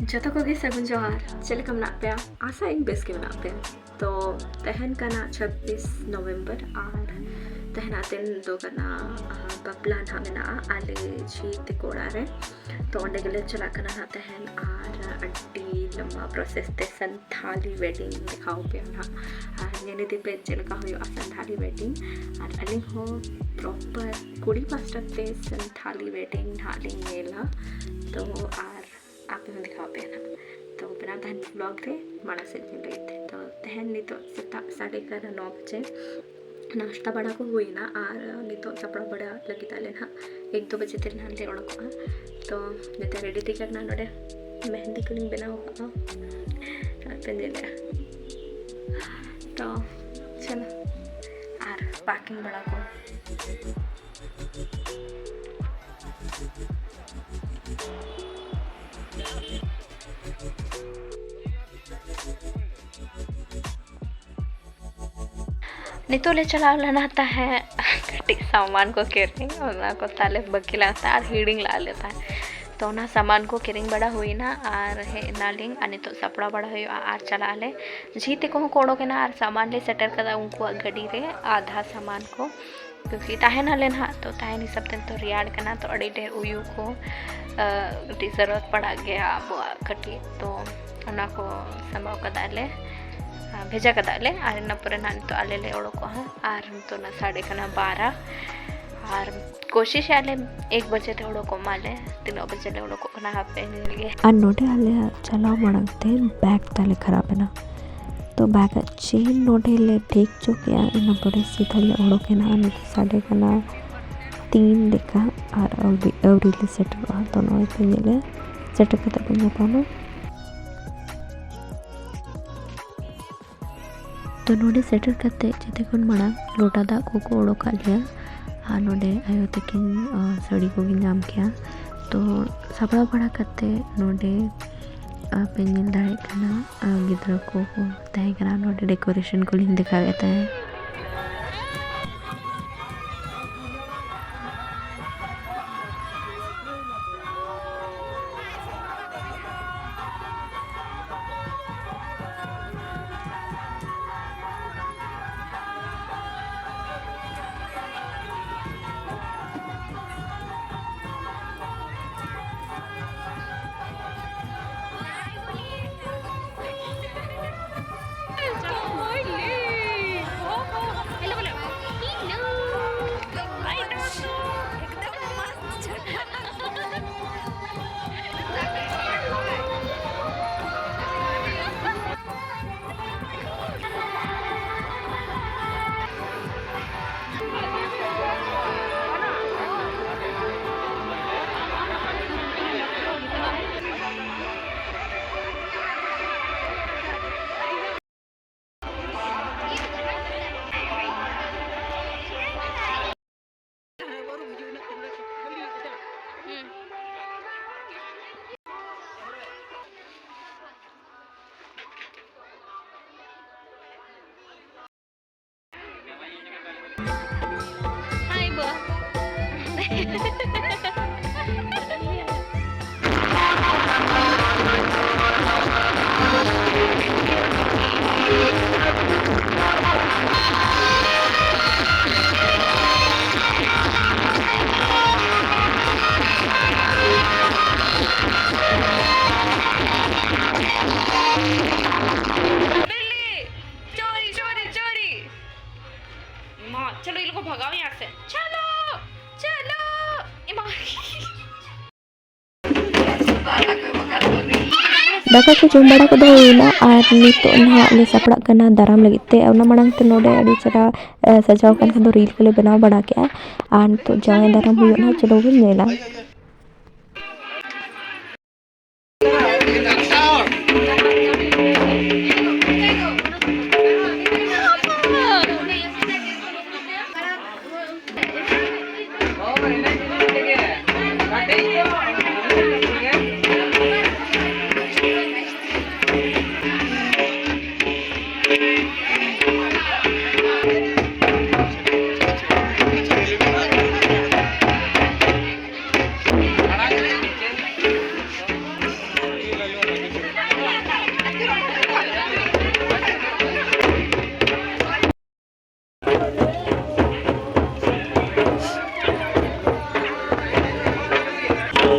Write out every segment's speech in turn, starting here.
ᱡᱚᱛᱚ ᱠᱚᱜᱮ ᱥᱟᱹᱜᱩᱱ ᱡᱚᱦᱟᱨ ᱪᱮᱫ ᱞᱮᱠᱟ ᱢᱮᱱᱟᱜ ᱯᱮᱭᱟ ᱟᱥᱟ ᱤᱧ ᱵᱮᱥ ᱜᱮ ᱢᱮᱱᱟᱜ ᱯᱮᱭᱟ ᱛᱚ ᱛᱮᱦᱮᱧ ᱠᱟᱱᱟ 26 नवंबर ᱟᱨ ᱛᱮᱦᱮᱧᱟᱜ ᱫᱤᱱ ᱫᱚ ᱠᱟᱱᱟ ᱵᱟᱯᱞᱟ ᱱᱟᱦᱟᱜ ᱢᱮᱱᱟᱜᱼᱟ ᱟᱞᱮ ᱡᱷᱤ ᱛᱟᱠᱚ ᱚᱲᱟᱜ ᱨᱮ ᱛᱚ ᱚᱸᱰे ᱜᱮᱞᱮ ᱪᱟᱞᱟᱜ ᱠᱟᱱᱟ ᱱᱟᱦᱟᱜ ᱛᱮᱦᱮᱧ ᱟᱨ ᱟᱹᱰᱤ ᱞᱚᱢᱵᱟ ᱯᱨᱚᱥᱮᱥ ᱛᱮ ᱥᱟᱱᱛᱷᱟᱞᱤ ᱣᱮᱰᱤᱝ ᱫᱮᱠᱷᱟᱣ ᱯᱮᱭᱟ ᱱᱟᱦᱟᱜ ᱟᱨ ᱧᱮᱞ ᱤᱫᱤ ᱯᱮ ᱪᱮᱫ ᱞᱮᱠᱟ ᱦᱩᱭᱩᱜᱼᱟ ᱥᱟᱱᱛᱷᱟᱞᱤ ᱣᱮᱰᱤᱝ ᱟᱨ ᱟᱹᱞᱤᱧ ᱦᱚᱸ ᱯᱨᱚᱯᱟᱨ ᱠᱩᱲᱤ ᱯᱟᱥᱴᱟ ᱛᱮ ᱥᱟᱱᱛᱷᱟᱞᱤ ᱣᱮᱰᱤᱝ ᱱᱟᱦᱟᱜ ᱞᱤᱧ ᱧᱮᱞᱟ ᱛᱚ ᱟᱨ ᱟᱯᱮ ᱦᱚᱸ ᱫᱮᱠᱷᱟᱣ ᱯᱮᱭᱟ ᱱᱟᱦᱟᱜ तो बना तहन ब्लॉग रे माड़ा से लगे थे तो तहन नितो सेता 9:30 बजे नाश्ता बड़ा को हुई ना और नितो सपड़ा बड़ा लगी ताले ना 1-2 बजे तेरे नान ले ओड़को तो नेते रेडी थी करना नोडे मेहंदी को बनाओ पेंदे तो चलो और पैकिंग बड़ा को नितो ले चला लेना है कटी सामान को किरिंग को ताले बकी लगता है और हीडिंग ला लेता है तो ना सामान को किरिंग बड़ा हुई ना और है नालिंग और नितो सपड़ा बड़ा हुई और चला ले जीते को कोड़ो के ना और सामान ले सेटर कर उनको गड्डी रे आधा सामान को क्योंकि ताहे ना लेना तो ताहे नहीं सब दिन तो रियाड़ करना तो अड़ी ढेर उयू को ज़रूरत पड़ा गया अब कटी तो उना को संभाव कदा ले भेजा कदा ले और नपुरे ना तो आले ले ओड़को और तो ना 12:30 और कोशिश आले 1 बजे ते ओड़को माले 3 बजे ले ओड़को ना हापे लिए और नोटे आले चलाओ मणगते बैग ताले खराब है ना तो बैग चेन नोटे ले ठीक चुके इन पड़े सीधा ले ओड़के ना 3 लेका और अवरी सेटर तो नोई पे ले सेटर कते बन पामा तो नोडे सेटर करते जिते खन माड़ा लोटा दाग को ओड़का लिया और नोडे आयो तकिन साड़ी को नाम किया तो सापड़ा बड़ा करते नोडे पे नेल दाड़े कना गिद्रा को तहे कना नोडे डेकोरेशन को लिंग दिखा गया है चलो ये लोग को भगाओ यहाँ से चलो चलो दाका को जम बड़ा को होइना और नितो ना ले सपड़ा कना दाराम लगते ओना मणंग ते नोडे अड़ी चरा सजाव कन खन रील को ले बनाव बड़ा के और तो जाए दाराम हुयो ना चलो भी नेला सब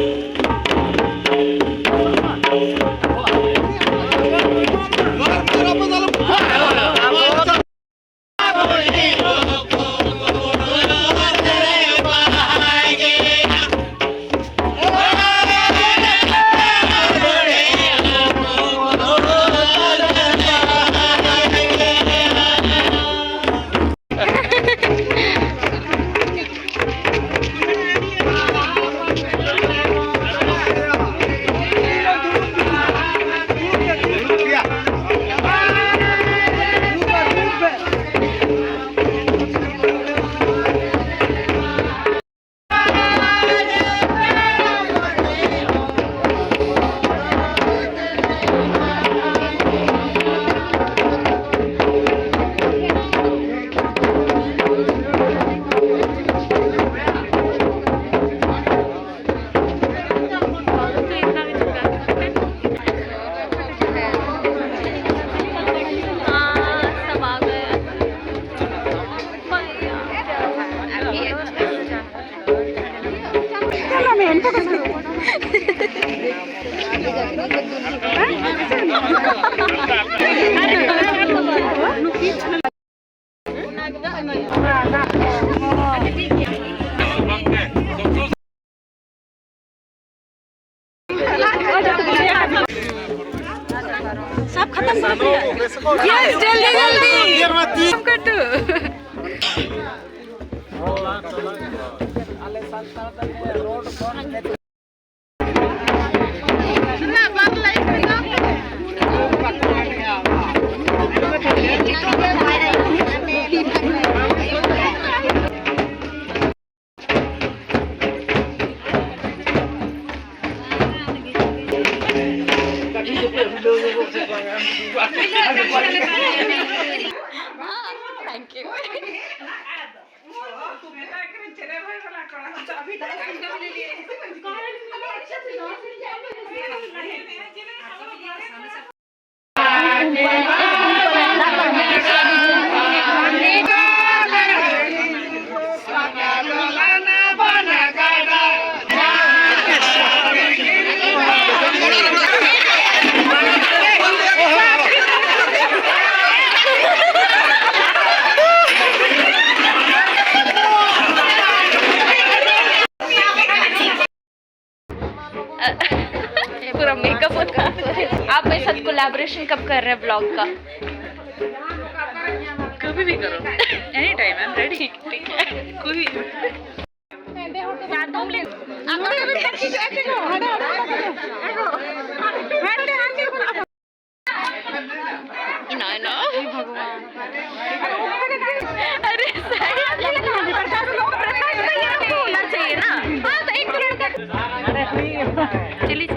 खत्म कर दिया। यस जल्दी जल्दी कम कर तू। Thank you. पूरा मेकअप होता है। आप मेरे साथ कोलैबोरेशन कब कर रहे हैं ब्लॉग का? कभी भी करो, any time I am ready. ठीक है, कोई अरे चाहिए ना। चलिए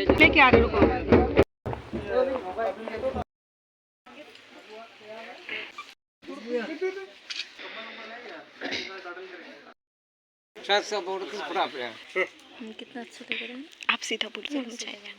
चलिए क्या रुको कितना अच्छा लग रहा है। आप सीधा बोल सकते हैं।